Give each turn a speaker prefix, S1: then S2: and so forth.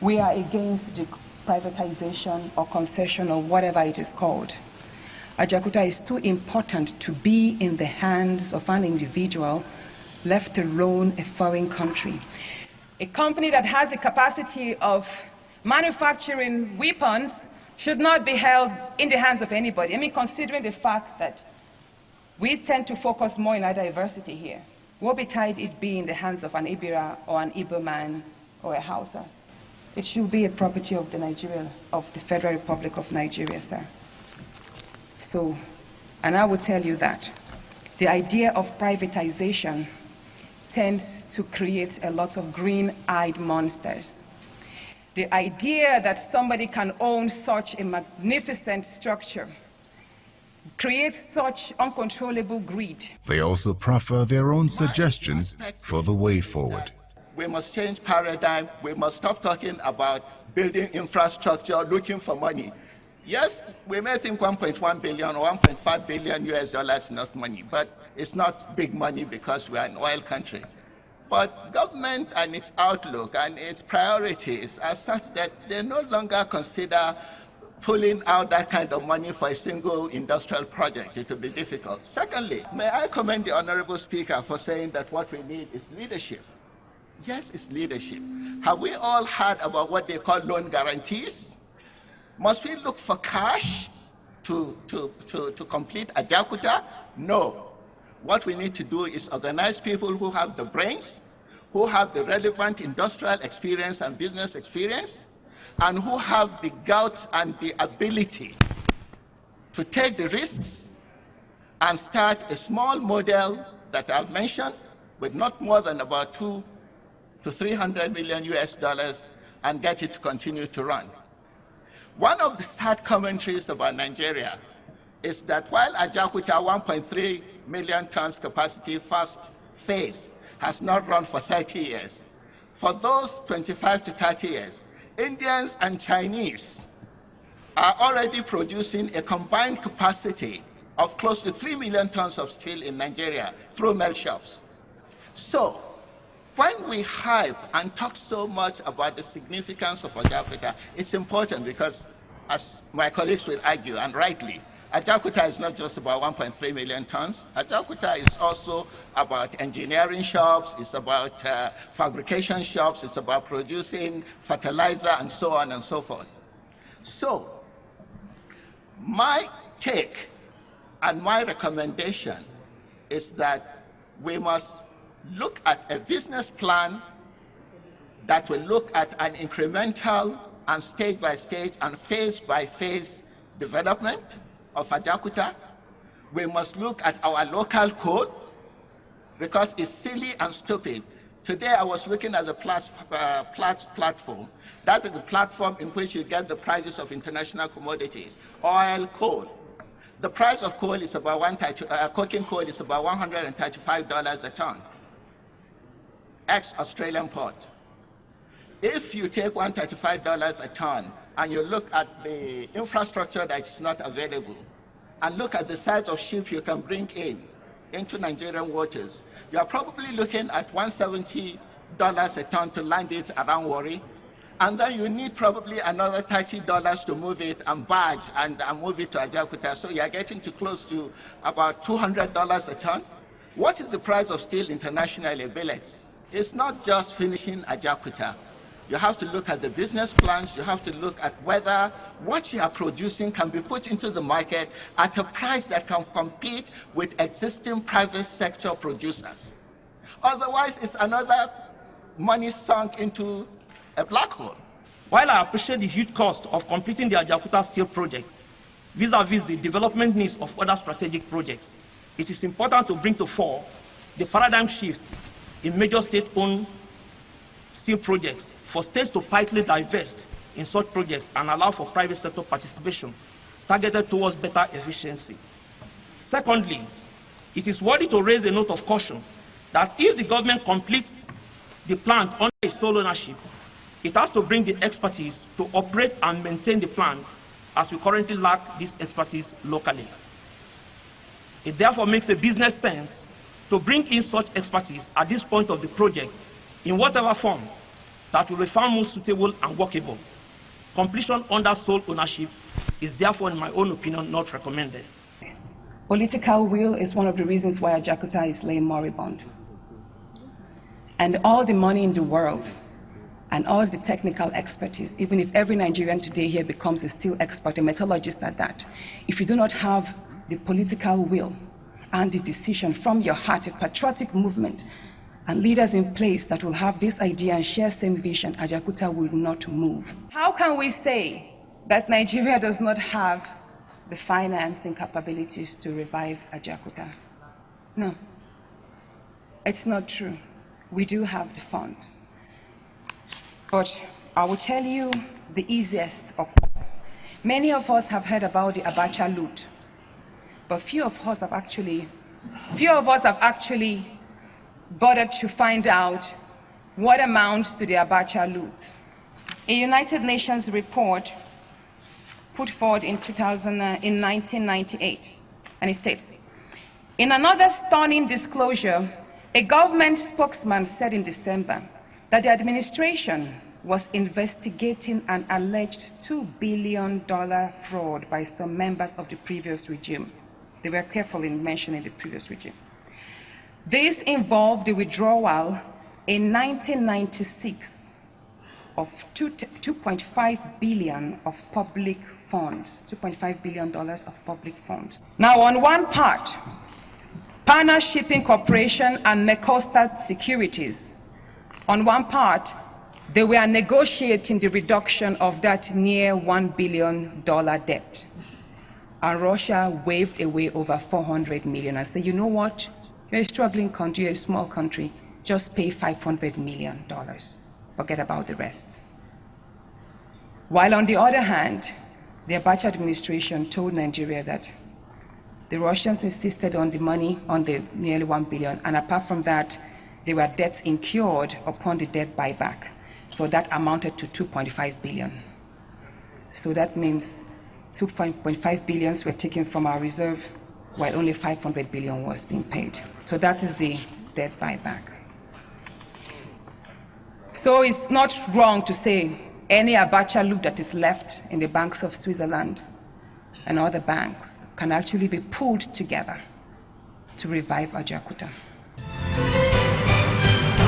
S1: We are against the privatization or concession or whatever it is called. Ajaokuta is too important to be in the hands of an individual left alone a foreign country. A company that has a capacity of manufacturing weapons should not be held in the hands of anybody. I mean, considering the fact that we tend to focus more in our diversity here, woe betide it be in the hands of an Ibira or an Igbo man or a Hausa. It should be a property of the Federal Republic of Nigeria, sir. So, and I will tell you that the idea of privatization tends to create a lot of green-eyed monsters. The idea that somebody can own such a magnificent structure creates such uncontrollable greed.
S2: They also proffer their own suggestions for the way forward.
S3: We must change paradigm. We must stop talking about building infrastructure, looking for money. Yes, we may think 1.1 billion or 1.5 billion US dollars is not money, but it's not big money because we are an oil country. But government and its outlook and its priorities are such that they no longer consider pulling out that kind of money for a single industrial project. It will be difficult. Secondly, may I commend the Honorable Speaker for saying that what we need is leadership. Yes, it's leadership. Have we all heard about what they call loan guarantees? Must we look for cash to complete Ajaokuta? No. What we need to do is organize people who have the brains, who have the relevant industrial experience and business experience, and who have the gout and the ability to take the risks and start a small model that I've mentioned with not more than about 200 to 300 million US dollars and get it to continue to run. One of the sad commentaries about Nigeria is that while Ajaokuta 1.3 million tons capacity first phase has not run for 30 years, for those 25 to 30 years, Indians and Chinese are already producing a combined capacity of close to 3 million tons of steel in Nigeria through melt shops. So, when we hype and talk so much about the significance of Ajaokuta, it's important because, as my colleagues will argue, and rightly, Ajaokuta is not just about 1.3 million tons. Ajaokuta is also about engineering shops, it's about fabrication shops, it's about producing fertilizer, and so on and so forth. So, my take and my recommendation is that we must look at a business plan that will look at an incremental and stage-by-stage and phase-by-phase development of Ajaokuta. We must look at our local code because it's silly and stupid. Today I was looking at the Platts platform. That is the platform in which you get the prices of international commodities, oil, coal. The price of coal is about coking coal is about $135 a ton, ex-Australian port. If you take $135 a ton and you look at the infrastructure that is not available, and look at the size of ship you can bring into Nigerian waters, you are probably looking at $170 a ton to land it around Warri, and then you need probably another $30 to move it and barge and move it to Ajaokuta. So you are getting to close to about $200 a ton. What is the price of steel internationally, billets? It's not just finishing Ajaokuta. You have to look at the business plans. You have to look at whether what you are producing can be put into the market at a price that can compete with existing private sector producers. Otherwise, it's another money sunk into a black hole.
S4: While I appreciate the huge cost of completing the Ajaokuta steel project vis-à-vis the development needs of other strategic projects, it is important to bring to fore the paradigm shift in major state-owned steel projects for states to partly divest in such projects and allow for private sector participation targeted towards better efficiency. Secondly, it is worthy to raise a note of caution that if the government completes the plant under its sole ownership, it has to bring the expertise to operate and maintain the plant, as we currently lack this expertise locally. It therefore makes a business sense to bring in such expertise at this point of the project in whatever form, that will be found most suitable and workable. Completion under sole ownership is therefore, in my own opinion, not recommended.
S1: Political will is one of the reasons why Ajaokuta is laying moribund. And all the money in the world and all the technical expertise, even if every Nigerian today here becomes a steel expert, a metallurgist at that, if you do not have the political will and the decision from your heart, a patriotic movement, and leaders in place that will have this idea and share same vision, Ajaokuta will not move. How can we say that Nigeria does not have the financing capabilities to revive Ajaokuta? No, it's not true. We do have the funds. But I will tell you the easiest of all. Many of us have heard about the Abacha loot, but few of us have actually bothered to find out what amounts to the Abacha loot. A United Nations report put forward in 1998, and it states, in another stunning disclosure, a government spokesman said in December that the administration was investigating an alleged $2 billion fraud by some members of the previous regime. They were careful in mentioning the previous regime. This involved the withdrawal in 1996 of $2.5 billion of public funds, $2.5 billion of public funds. Now, on one part, Pana Shipping Corporation and Mecosta Securities, on one part, they were negotiating the reduction of that near $1 billion debt. And Russia waved away over $400 million and said, you know what? You're a struggling country, you're a small country, just pay $500 million. Forget about the rest. While on the other hand, the Abacha administration told Nigeria that the Russians insisted on the money, on the nearly $1 billion, and apart from that, there were debts incurred upon the debt buyback. So that amounted to $2.5 billion. So that means $2.5 billion were taken from our reserve, while only $500 billion was being paid. So that is the debt buyback. So it's not wrong to say any Abacha loot that is left in the banks of Switzerland and other banks can actually be pulled together to revive Ajaokuta.